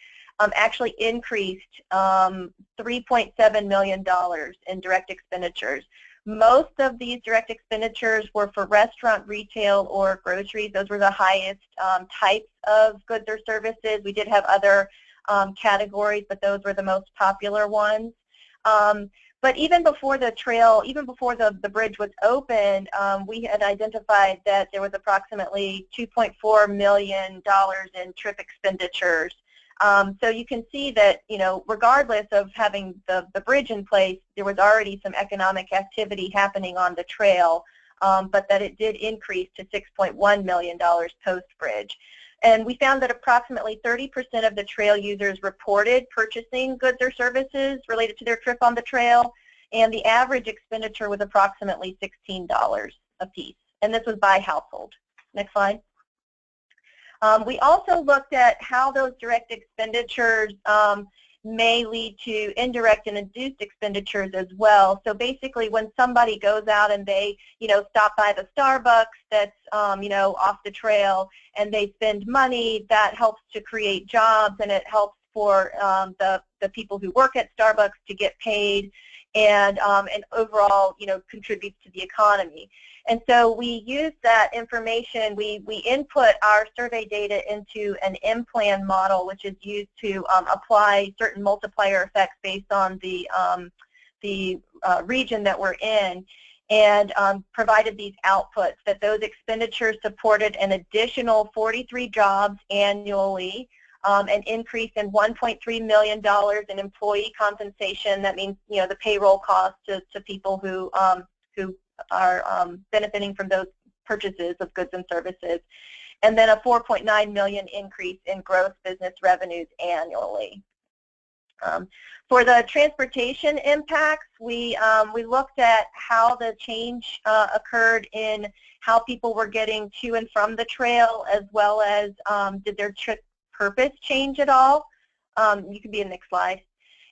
actually increased $3.7 million in direct expenditures. Most of these direct expenditures were for restaurant, retail, or groceries. Those were the highest types of goods or services. We did have other categories, but those were the most popular ones. But even before the trail, even before the bridge was opened, we had identified that there was approximately $2.4 million in trip expenditures. So you can see that, regardless of having the bridge in place, there was already some economic activity happening on the trail, but that it did increase to $6.1 million post-bridge. And we found that approximately 30% of the trail users reported purchasing goods or services related to their trip on the trail, and the average expenditure was approximately $16 a piece, and this was by household. Next slide. We also looked at how those direct expenditures may lead to indirect and induced expenditures as well. So basically, when somebody goes out and they, stop by the Starbucks that's, off the trail, and they spend money, that helps to create jobs, and it helps for the people who work at Starbucks to get paid, and overall, contributes to the economy. And so we use that information, we input our survey data into an M-plan model, which is used to apply certain multiplier effects based on the region that we're in, and provided these outputs that those expenditures supported an additional 43 jobs annually, an increase in $1.3 million in employee compensation. That means, the payroll costs to people who are benefiting from those purchases of goods and services, and then a $4.9 million increase in gross business revenues annually. For the transportation impacts, we looked at how the change occurred in how people were getting to and from the trail, as well as did their trip purpose change at all. You can be in the next slide.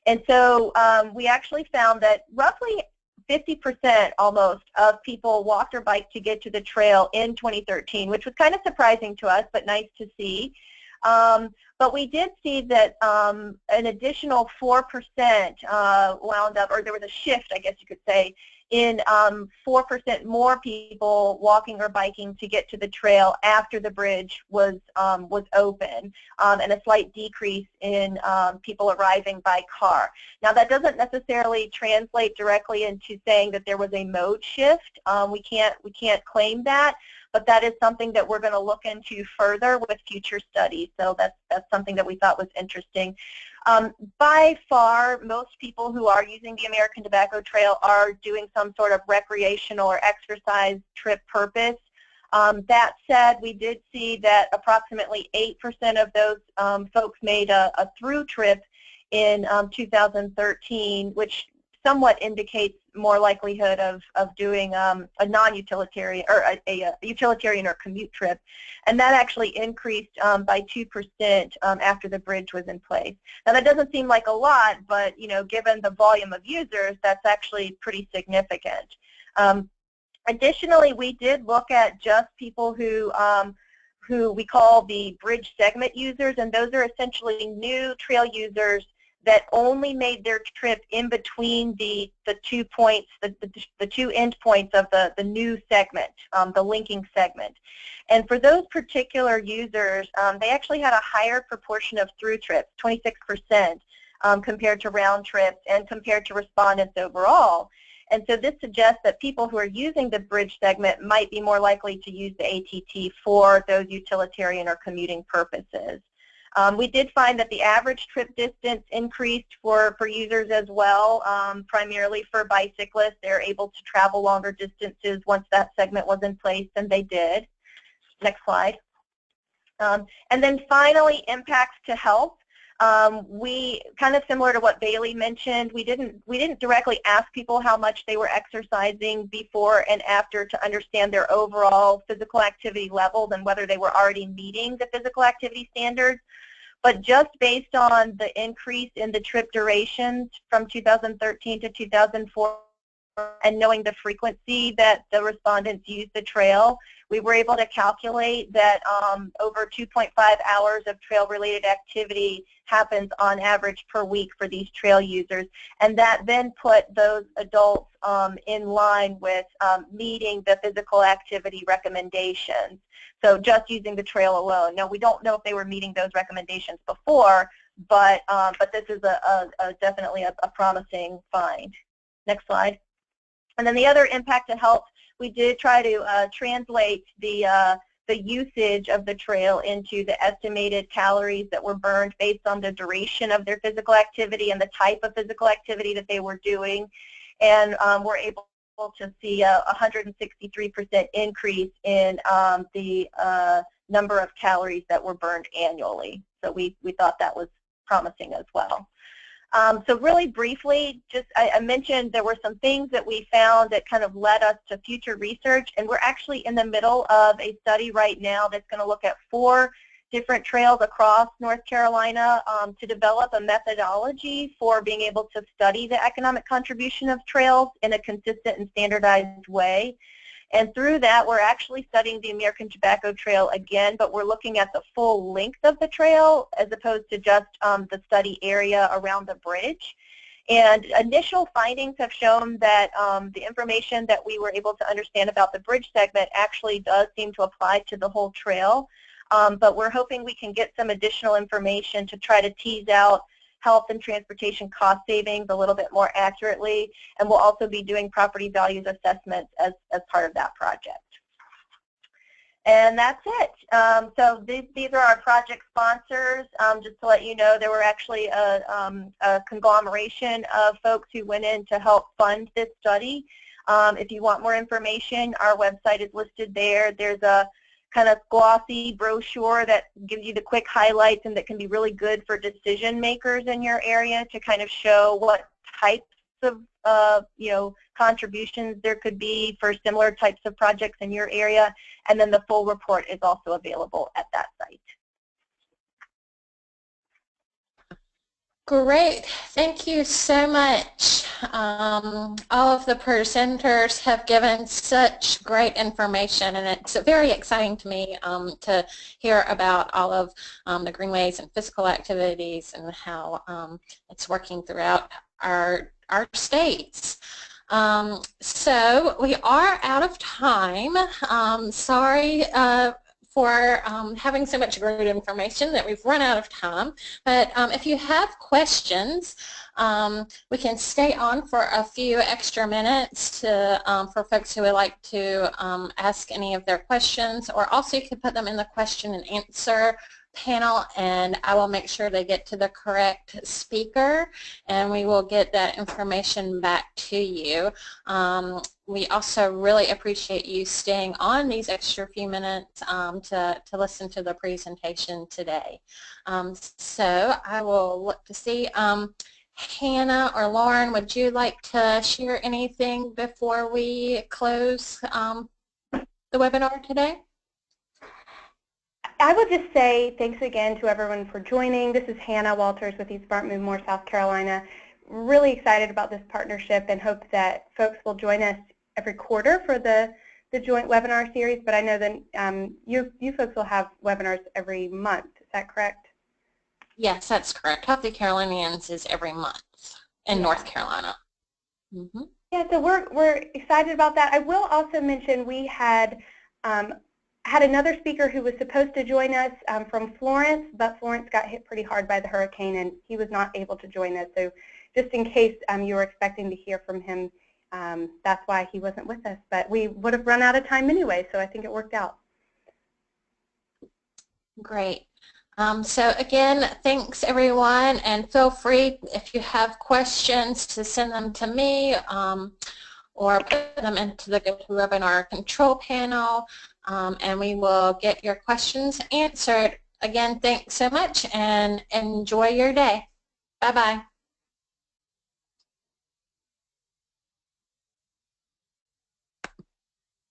And so we actually found that roughly 50% almost of people walked or biked to get to the trail in 2013, which was kind of surprising to us, but nice to see. But we did see that an additional 4% wound up, or there was a shift, I guess you could say, in 4% more people walking or biking to get to the trail after the bridge was open, and a slight decrease in people arriving by car. Now, that doesn't necessarily translate directly into saying that there was a mode shift. We can't claim that, but that is something that we're going to look into further with future studies. So that's something that we thought was interesting. By far, most people who are using the American Tobacco Trail are doing some sort of recreational or exercise trip purpose. That said, we did see that approximately 8% of those folks made a through trip in 2013, which somewhat indicates more likelihood of doing a non-utilitarian or a utilitarian or commute trip, and that actually increased by 2% after the bridge was in place. Now, that doesn't seem like a lot, but given the volume of users, that's actually pretty significant. Additionally, we did look at just people who we call the bridge segment users, and those are essentially new trail users that only made their trip in between the 2 points, the 2 end points of the new segment, the linking segment. And for those particular users, they actually had a higher proportion of through trips, 26%, compared to round trips and compared to respondents overall. And so this suggests that people who are using the bridge segment might be more likely to use the ATT for those utilitarian or commuting purposes. We did find that the average trip distance increased for users as well, primarily for bicyclists. They're able to travel longer distances once that segment was in place, and they did. Next slide. And then finally, impacts to health. We, kind of similar to what Bailey mentioned, we didn't directly ask people how much they were exercising before and after to understand their overall physical activity levels and whether they were already meeting the physical activity standards. But just based on the increase in the trip durations from 2013 to 2004 and knowing the frequency that the respondents used the trail, we were able to calculate that over 2.5 hours of trail-related activity happens on average per week for these trail users. And that then put those adults in line with meeting the physical activity recommendations. So just using the trail alone. Now, we don't know if they were meeting those recommendations before, but this is definitely a promising find. Next slide. And then the other impact to health, we did try to translate the usage of the trail into the estimated calories that were burned based on the duration of their physical activity and the type of physical activity that they were doing. And we're able to see a 163% increase in the number of calories that were burned annually. So we thought that was promising as well. So really briefly, just I mentioned there were some things that we found that kind of led us to future research, and we're actually in the middle of a study right now that's going to look at 4 different trails across North Carolina to develop a methodology for being able to study the economic contribution of trails in a consistent and standardized way. And through that, we're actually studying the American Tobacco Trail again, but we're looking at the full length of the trail as opposed to just the study area around the bridge. And initial findings have shown that the information that we were able to understand about the bridge segment actually does seem to apply to the whole trail. But we're hoping we can get some additional information to try to tease out health and transportation cost savings a little bit more accurately, and we'll also be doing property values assessments as part of that project. And that's it. So these are our project sponsors. Just to let you know, there were actually a conglomeration of folks who went in to help fund this study. If you want more information, our website is listed there. There's a kind of glossy brochure that gives you the quick highlights and that can be really good for decision makers in your area to kind of show what types of contributions there could be for similar types of projects in your area. And then the full report is also available at that site. Great. Thank you so much. All of the presenters have given such great information, and it's very exciting to me to hear about all of the greenways and physical activities and how it's working throughout our states. So we are out of time. Sorry for having so much great information that we've run out of time. But if you have questions, we can stay on for a few extra minutes to, for folks who would like to ask any of their questions, or also you can put them in the question and answer panel, and I will make sure they get to the correct speaker, and we will get that information back to you. We also really appreciate you staying on these extra few minutes to listen to the presentation today. So I will look to see. Hannah or Lauren, would you like to share anything before we close the webinar today? I would just say thanks again to everyone for joining. This is Hannah Walters with East Smart Move More, South Carolina. Really excited about this partnership and hope that folks will join us every quarter for the joint webinar series, but I know that you folks will have webinars every month. Is that correct? Yes, that's correct. Healthy Carolinians is every month in North Carolina. Mm-hmm. Yeah, so we're excited about that. I will also mention we had another speaker who was supposed to join us from Florence, but Florence got hit pretty hard by the hurricane and he was not able to join us. So just in case you were expecting to hear from him, that's why he wasn't with us. But we would have run out of time anyway, so I think it worked out. Great. So again, thanks everyone, and feel free if you have questions to send them to me or put them into the GoToWebinar control panel, and we will get your questions answered. Again, thanks so much and enjoy your day. Bye-bye.